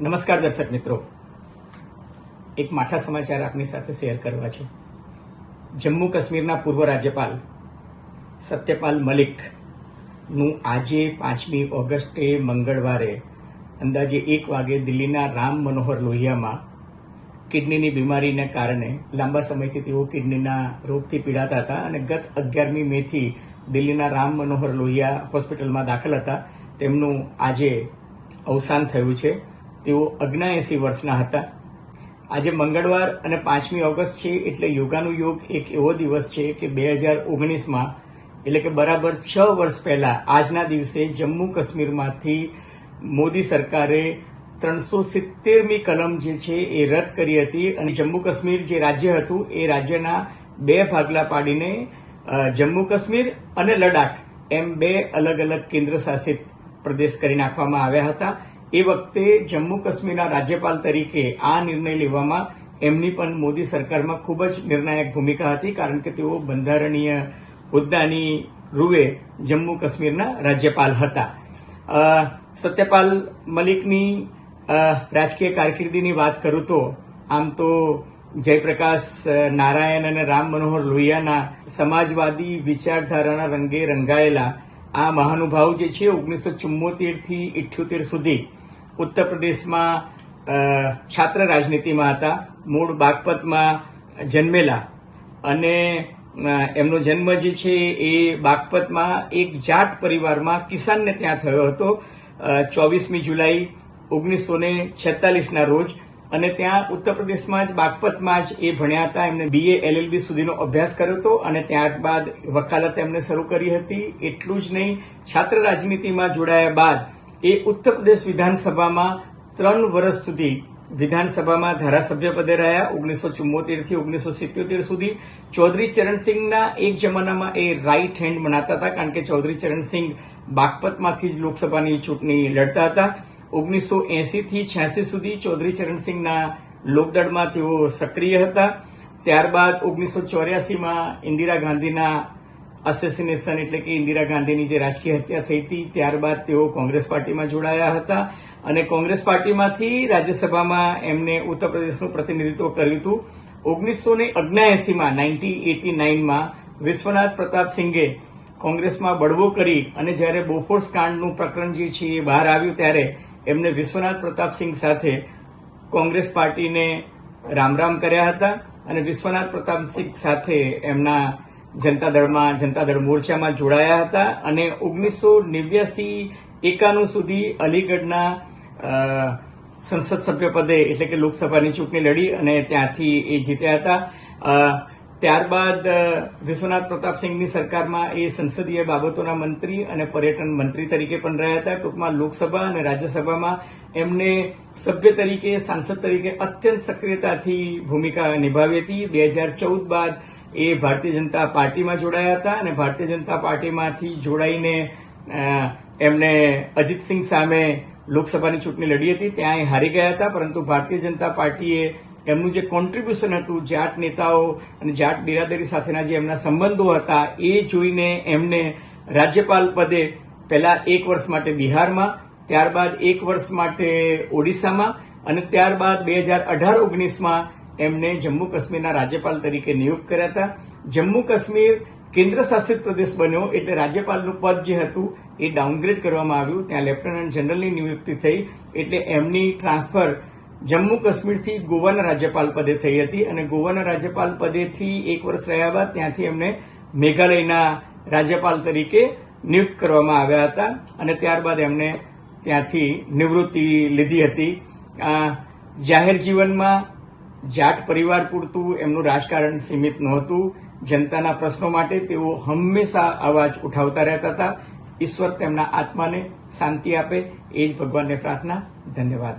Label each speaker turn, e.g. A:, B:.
A: નમસ્કાર દર્શક મિત્રો, એક માઠા સમાચાર આપની સાથે શેર કરવા છે. જમ્મુ કાશ્મીરના પૂર્વ રાજ્યપાલ સત્યપાલ મલિકનું આજે 5મી ઓગસ્ટે મંગળવારે અંદાજે 1 વાગે દિલ્હીના રામ મનોહર લોહિયામાં કિડનીની બીમારીને કારણે લાંબા સમયથી તેઓ કિડનીના રોગથી પીડાતા હતા અને ગત 11મી મેથી દિલ્હીના રામ મનોહર લોહિયા હોસ્પિટલમાં દાખલ હતા. તેમનું આજે અવસાન થયું છે. તેઓ 79 વર્ષના હતા. આજે મંગળવાર અને 5મી ઓગસ્ટ છે એટલે યોગાનુયોગ એક એવો દિવસ છે કે 2019માં એટલે કે બરાબર 6 વર્ષ પહેલા આજના દિવસે જમ્મુ કાશ્મીરમાંથી મોદી સરકારે 370મી કલમ જે છે એ રદ કરી હતી અને જમ્મુ કાશ્મીર જે રાજ્ય હતું એ રાજ્યના 2 ભાગલા પાડીને જમ્મુ કાશ્મીર અને લડાખ એમ 2 અલગ અલગ કેન્દ્ર શાસિત પ્રદેશ કરી નાખવામાં આવ્યા હતા. એ વખતે જમ્મુ કાશ્મીરના રાજ્યપાલ તરીકે આ નિર્ણય લેવામાં એમની પણ મોદી સરકારમાં ખૂબ જ નિર્ણાયક ભૂમિકા હતી, કારણ કે તેઓ બંધારણીય હોદ્દાની રૂએ જમ્મુ કાશ્મીરના રાજ્યપાલ હતા. સત્યપાલ મલિકની રાજકીય કારકિર્દીની વાત કરું તો આમ તો જયપ્રકાશ નારાયણ અને રામ મનોહર લોહિયાના સમાજવાદી વિચારધારાના રંગે રંગાયેલા આ મહાનુભાવ જે છે 1974 થી 78 સુધી ઉત્તર પ્રદેશમાં છાત્ર રાજનીતિમાં હતા. મૂળ બાગપતમાં જન્મેલા અને એમનો જન્મ જે છે એ બાગપતમાં એક જાટ પરિવારમાં કિસાનને ત્યાં થયો હતો 24મી જુલાઈ 1946ના રોજ. અને ત્યાં ઉત્તર પ્રદેશમાં જ બાગપતમાં જ એ ભણ્યા હતા. એમને BA LLB સુધીનો અભ્યાસ કર્યો હતો અને ત્યારબાદ વકાલત એમને શરૂ કરી હતી. એટલું જ નહીં, છાત્ર રાજનીતિમાં જોડાયા બાદ એ ઉત્તર પ્રદેશ વિધાનસભામાં 3 વર્ષ સુધી વિધાનસભામાં ધારાસભ્ય પદે રહ્યા. 1974 થી 1977 સુધી ચૌધરી ચરણસિંહના એક જમાનામાં એ રાઇટ હેન્ડ મનાતા હતા, કારણ કે ચૌધરી ચરણસિંહ બાગપતમાંથી જ લોકસભાની ચૂંટણી લડતા હતા. 1980 થી 86 સુધી ચૌધરી ચરણસિંહના લોકદળમાં તેઓ સક્રિય હતા. ત્યારબાદ 1984માં ઇન્દિરા ગાંધીના અસેસિનેશન એટલે કે ઇન્દિરા ગાંધીની જે રાજકીય હત્યા થઈ હતી ત્યારબાદ તેઓ કોંગ્રેસ પાર્ટીમાં જોડાયા હતા અને કોંગ્રેસ પાર્ટીમાંથી રાજ્યસભામાં એમને ઉત્તર પ્રદેશનું પ્રતિનિધિત્વ કર્યું હતું. 1979માં 1989માં વિશ્વનાથ પ્રતાપ સિંઘે કોંગ્રેસમાં બળવો કરી અને જ્યારે બોફોર્સ કાંડનું પ્રકરણ જે છે એ બહાર આવ્યું ત્યારે એમને વિશ્વનાથ પ્રતાપ સિંઘ સાથે કોંગ્રેસ પાર્ટીને રામ રામ કર્યા હતા અને વિશ્વનાથ પ્રતાપ સિંઘ સાથે એમના જનતા દળ મોરચામાં જોડાયા હતા અને 1989-91 સુધી અલીગઢના સંસદ સભ્ય પદે એટલે કે લોકસભાની ચૂંટણી લડી અને ત્યાંથી એ જીત્યા હતા. ત્યારબાદ વિશ્વનાથ પ્રતાપ સિંઘની સરકારમાં એ સંસદીય બાબતોના મંત્રી અને પર્યટન મંત્રી તરીકે પણ રહ્યા હતા. ટૂંકમાં લોકસભા અને રાજ્યસભામાં એમને સભ્ય તરીકે, સાંસદ તરીકે અત્યંત સક્રિયતાથી ભૂમિકા નિભાવી હતી. 2014 બાદ એ ભારતીય જનતા પાર્ટીમાં જોડાયા હતા અને ભારતીય જનતા પાર્ટીમાંથી જોડાઈને એમને અજીતસિંહ સામે લોકસભાની ચૂંટણી લડી હતી. ત્યાં એ હારી ગયા હતા, પરંતુ ભારતીય જનતા પાર્ટીએ એમનું જે કોન્ટ્રીબ્યુશન હતું, જાટ નેતાઓ અને જાટ બિરાદરી સાથેના જે એમના સંબંધો હતા એ જોઈને એમને રાજ્યપાલ પદે પહેલા 1 વર્ષ માટે બિહારમાં, ત્યારબાદ 1 વર્ષ માટે ઓડિશામાં અને ત્યારબાદ 2018-19માં એમને જમ્મુ કાશ્મીરના રાજ્યપાલ તરીકે નિયુક્ત કર્યા હતા. જમ્મુ કાશ્મીર કેન્દ્ર શાસિત પ્રદેશ બન્યો એટલે રાજ્યપાલનું પદ જે હતું એ ડાઉનગ્રેડ કરવામાં આવ્યું. ત્યાં લેફ્ટનન્ટ જનરલની નિયુક્તિ થઈ એટલે એમની ટ્રાન્સફર જમ્મુ કાશ્મીરથી ગોવાના રાજ્યપાલ પદે થઈ હતી અને ગોવાના રાજ્યપાલ પદેથી 1 વર્ષ રહ્યા બાદ ત્યાંથી એમને મેઘાલયના રાજ્યપાલ તરીકે નિયુક્ત કરવામાં આવ્યા હતા અને ત્યારબાદ એમને ત્યાંથી નિવૃત્તિ લીધી હતી. જાહેર જીવનમાં જાટ પરિવાર પૂરતું એમનું રાજકારણ સીમિત નહોતું. જનતાના પ્રશ્નો માટે તેઓ હંમેશા અવાજ ઉઠાવતા રહેતા હતા. ઈશ્વર તેમના આત્માને શાંતિ આપે એ જ ભગવાનને પ્રાર્થના. ધન્યવાદ.